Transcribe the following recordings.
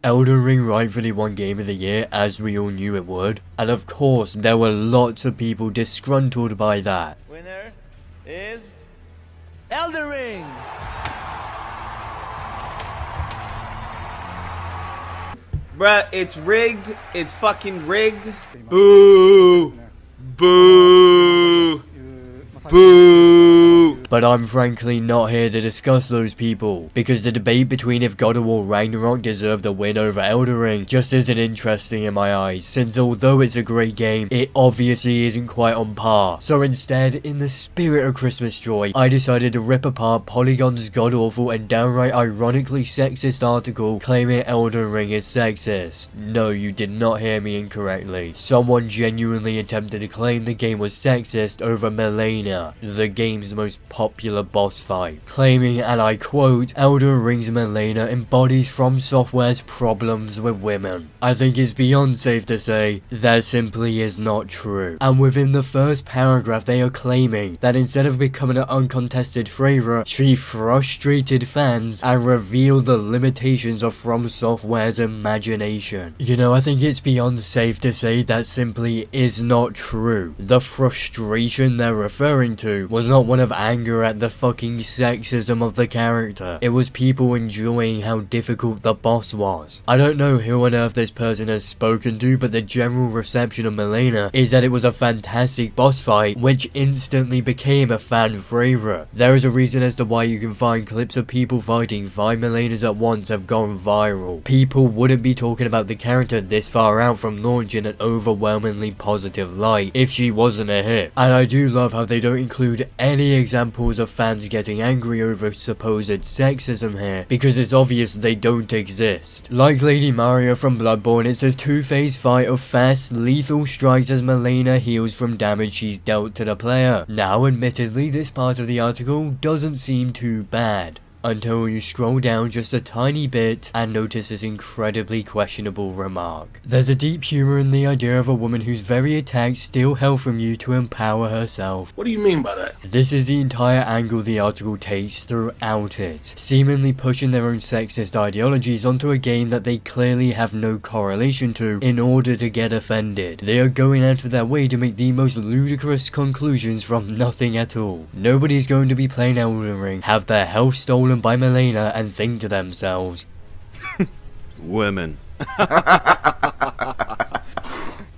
Elden Ring rightfully won Game of the Year, as we all knew it would, and of course there were lots of people disgruntled by that. Winner is Elden Ring! Bruh, it's rigged. It's fucking rigged. Boo! Boo! Boo! But I'm frankly not here to discuss those people, because the debate between if God of War Ragnarok deserved a win over Elden Ring just isn't interesting in my eyes, since although it's a great game, it obviously isn't quite on par. So instead, in the spirit of Christmas joy, I decided to rip apart Polygon's god-awful and downright ironically sexist article claiming Elden Ring is sexist. No, you did not hear me incorrectly. Someone genuinely attempted to claim the game was sexist over Malenia, the game's most popular boss fight, claiming, and I quote, Elden Ring's Malenia embodies Fromsoftware's problems with women. I think it's beyond safe to say that simply is not true. And within the first paragraph they are claiming that instead of becoming an uncontested favourite, she frustrated fans and revealed the limitations of Fromsoftware's imagination. You know, I think it's beyond safe to say that simply is not true. The frustration they're referring to was not one of anger at the fucking sexism of the character. It was people enjoying how difficult the boss was. I don't know who on earth this person has spoken to, but the general reception of Malenia is that it was a fantastic boss fight, which instantly became a fan favourite. There is a reason as to why you can find clips of people fighting 5 Malenias at once have gone viral. People wouldn't be talking about the character this far out from launch in an overwhelmingly positive light if she wasn't a hit. And I do love how they don't include any examples of fans getting angry over supposed sexism here, because it's obvious they don't exist. Like Lady Maria from Bloodborne, it's a two-phase fight of fast, lethal strikes as Malenia heals from damage she's dealt to the player. Now admittedly, this part of the article doesn't seem too bad, until you scroll down just a tiny bit and notice this incredibly questionable remark. There's a deep humour in the idea of a woman who's very attacked steal health from you to empower herself. What do you mean by that? This is the entire angle the article takes throughout it, seemingly pushing their own sexist ideologies onto a game that they clearly have no correlation to in order to get offended. They are going out of their way to make the most ludicrous conclusions from nothing at all. Nobody's going to be playing Elden Ring, have their health stolen by Malenia and think to themselves, Women.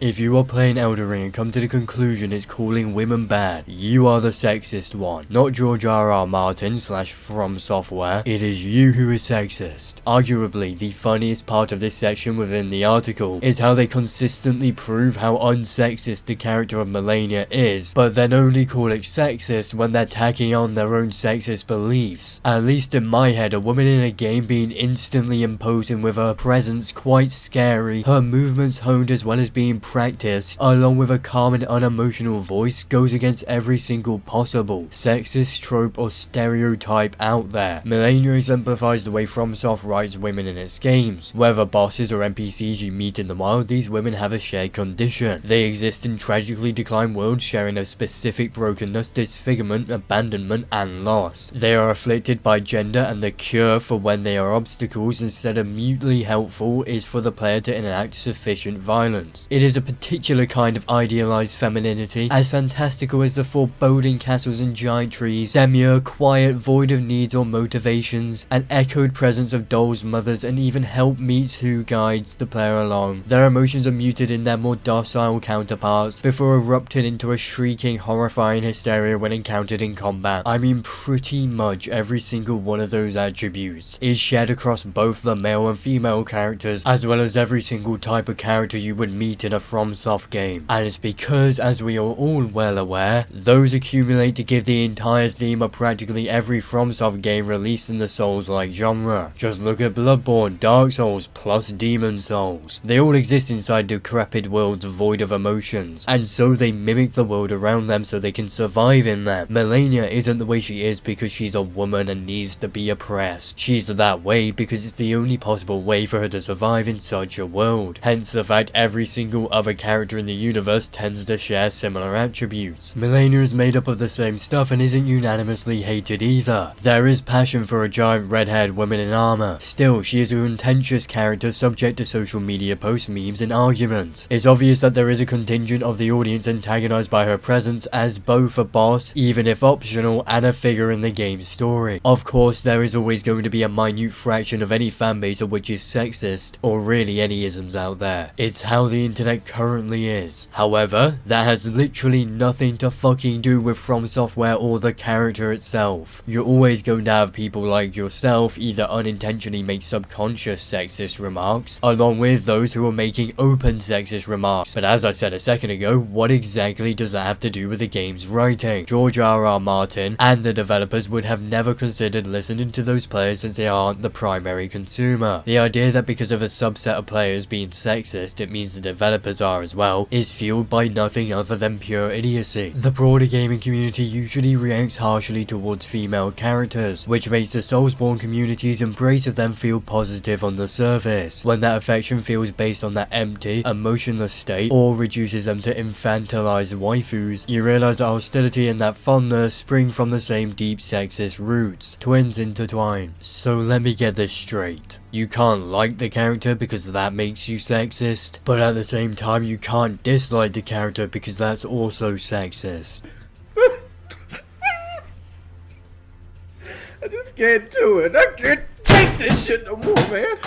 if you are playing Elden Ring and come to the conclusion it's calling women bad, you are the sexist one. Not George R.R. Martin / Fromsoftware. It is you who is sexist. Arguably, the funniest part of this section within the article is how they consistently prove how unsexist the character of Malenia is, but then only call it sexist when they're tacking on their own sexist beliefs. At least in my head, a woman in a game being instantly imposing with her presence quite scary, her movements honed as well as being practiced, along with a calm and unemotional voice, goes against every single possible sexist trope or stereotype out there. Malenia exemplifies the way FromSoft writes women in its games. Whether bosses or NPCs you meet in the wild, these women have a shared condition. They exist in tragically declined worlds sharing a specific brokenness, disfigurement, abandonment, and loss. They are afflicted by gender, and the cure for when they are obstacles instead of mutely helpful is for the player to enact sufficient violence. It is a particular kind of idealized femininity, as fantastical as the foreboding castles and giant trees, demure, quiet, void of needs or motivations, an echoed presence of dolls, mothers, and even helpmeets who guides the player along. Their emotions are muted in their more docile counterparts before erupting into a shrieking, horrifying hysteria when encountered in combat. I mean, pretty much every single one of those attributes is shared across both the male and female characters, as well as every single type of character you would meet in a FromSoft game. And it's because, as we are all well aware, those accumulate to give the entire theme of practically every FromSoft game released in the Souls-like genre. Just look at Bloodborne, Dark Souls, plus Demon Souls. They all exist inside decrepit worlds void of emotions, and so they mimic the world around them so they can survive in them. Malenia isn't the way she is because she's a woman and needs to be oppressed. She's that way because it's the only possible way for her to survive in such a world. Hence the fact every single other character in the universe tends to share similar attributes. Malenia is made up of the same stuff and isn't unanimously hated either. There is passion for a giant red-haired woman in armor. Still, she is a contentious character subject to social media posts, memes, and arguments. It's obvious that there is a contingent of the audience antagonized by her presence as both a boss, even if optional, and a figure in the game's story. Of course, there is always going to be a minute fraction of any fanbase of which is sexist, or really any isms out there. It's how the internet currently is. However, that has literally nothing to fucking do with Fromsoftware or the character itself. You're always going to have people like yourself either unintentionally make subconscious sexist remarks, along with those who are making open sexist remarks. But as I said a second ago, what exactly does that have to do with the game's writing? George R.R. Martin and the developers would have never considered listening to those players since they aren't the primary consumer. The idea that because of a subset of players being sexist, it means the developers are as well, is fueled by nothing other than pure idiocy. The broader gaming community usually reacts harshly towards female characters, which makes the Soulsborne community's embrace of them feel positive on the surface. When that affection feels based on that empty, emotionless state, or reduces them to infantilized waifus, you realize that hostility and that fondness spring from the same deep sexist roots, twins intertwined. So let me get this straight. You can't like the character because that makes you sexist, but at the same time you can't dislike the character because that's also sexist. I just can't do it. I can't take this shit no more, man.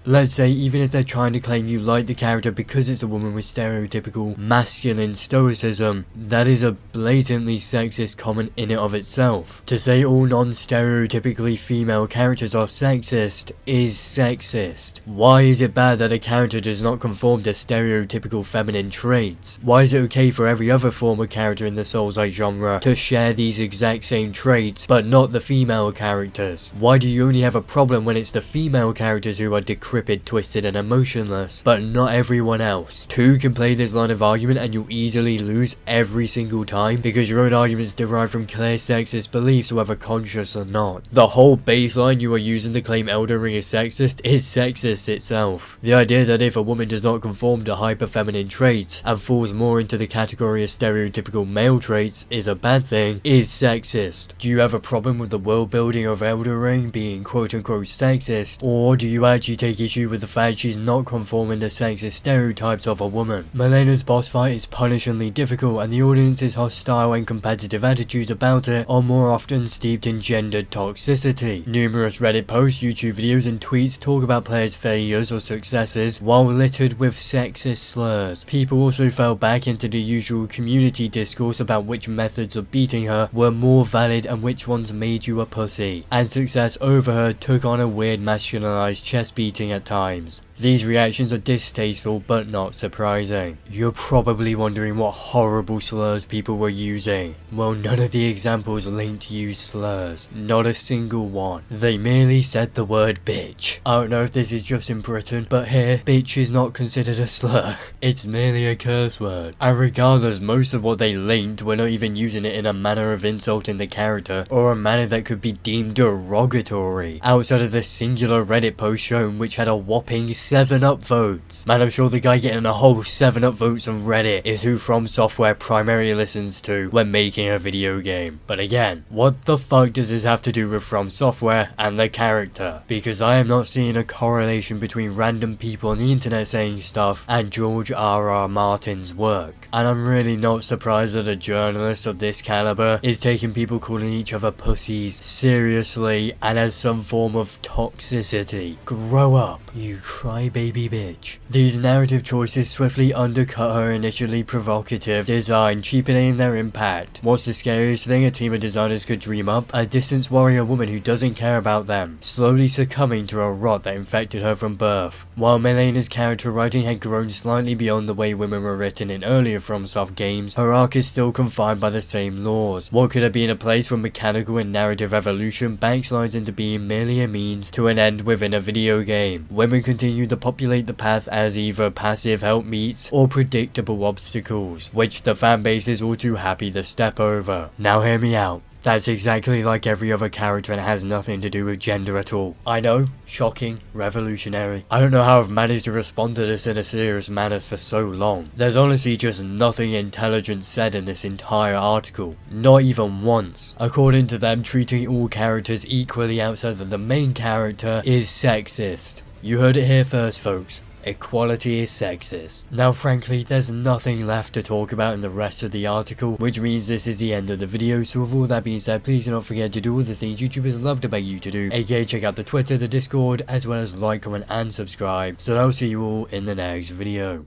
Let's say even if they're trying to claim you like the character because it's a woman with stereotypical masculine stoicism, that is a blatantly sexist comment in and of itself. To say all non-stereotypically female characters are sexist is sexist. Why is it bad that a character does not conform to stereotypical feminine traits? Why is it okay for every other former character in the Souls-like genre to share these exact same traits, but not the female characters? Why do you only have a problem when it's the female characters who are decrypted, twisted, and emotionless, but not everyone else? Two can play this line of argument and you'll easily lose every single time because your own arguments derive from clear sexist beliefs, whether conscious or not. The whole baseline you are using to claim Elden Ring is sexist itself. The idea that if a woman does not conform to hyper-feminine traits and falls more into the category of stereotypical male traits is a bad thing is sexist. Do you have a problem with the world building of Elden Ring being quote-unquote sexist, or do you actually take issue with the fact she's not conforming to sexist stereotypes of a woman? Malenia's boss fight is punishingly difficult and the audience's hostile and competitive attitudes about it are more often steeped in gendered toxicity. Numerous Reddit posts, YouTube videos and tweets talk about players' failures or successes while littered with sexist slurs. People also fell back into the usual community discourse about which methods of beating her were more valid and which ones made you a pussy, and success over her took on a weird masculinized chest beating at times. These reactions are distasteful but not surprising. You're probably wondering what horrible slurs people were using. Well, none of the examples linked use slurs. Not a single one. They merely said the word bitch. I don't know if this is just in Britain, but here, bitch is not considered a slur. It's merely a curse word. And regardless, most of what they linked were not even using it in a manner of insulting the character or a manner that could be deemed derogatory. Outside of the singular Reddit post shown which had a whopping 7-up votes. Man, I'm sure the guy getting a whole 7-up votes on Reddit is who Fromsoftware primarily listens to when making a video game. But again, what the fuck does this have to do with Fromsoftware and the character? Because I am not seeing a correlation between random people on the internet saying stuff and George R.R. Martin's work. And I'm really not surprised that a journalist of this caliber is taking people calling each other pussies seriously and as some form of toxicity. Grow up, you crybaby bitch. These narrative choices swiftly undercut her initially provocative design, cheapening their impact. What's the scariest thing a team of designers could dream up? A distance warrior woman who doesn't care about them, slowly succumbing to a rot that infected her from birth. While Malenia's character writing had grown slightly beyond the way women were written in earlier FromSoft games, her arc is still confined by the same laws. What could have been a place where mechanical and narrative evolution backslides into being merely a means to an end within a video game. Women continue to populate the path as either passive helpmeets or predictable obstacles, which the fanbase is all too happy to step over. Now hear me out. That's exactly like every other character and it has nothing to do with gender at all. I know, shocking, revolutionary. I don't know how I've managed to respond to this in a serious manner for so long. There's honestly just nothing intelligent said in this entire article. Not even once. According to them, treating all characters equally outside of the main character is sexist. You heard it here first, folks. Equality is sexist. Now frankly, there's nothing left to talk about in the rest of the article, which means this is the end of the video. So with all that being said, please do not forget to do all the things YouTubers love to beg you to do, aka check out the Twitter, the Discord, as well as like, comment and subscribe. So I'll see you all in the next video.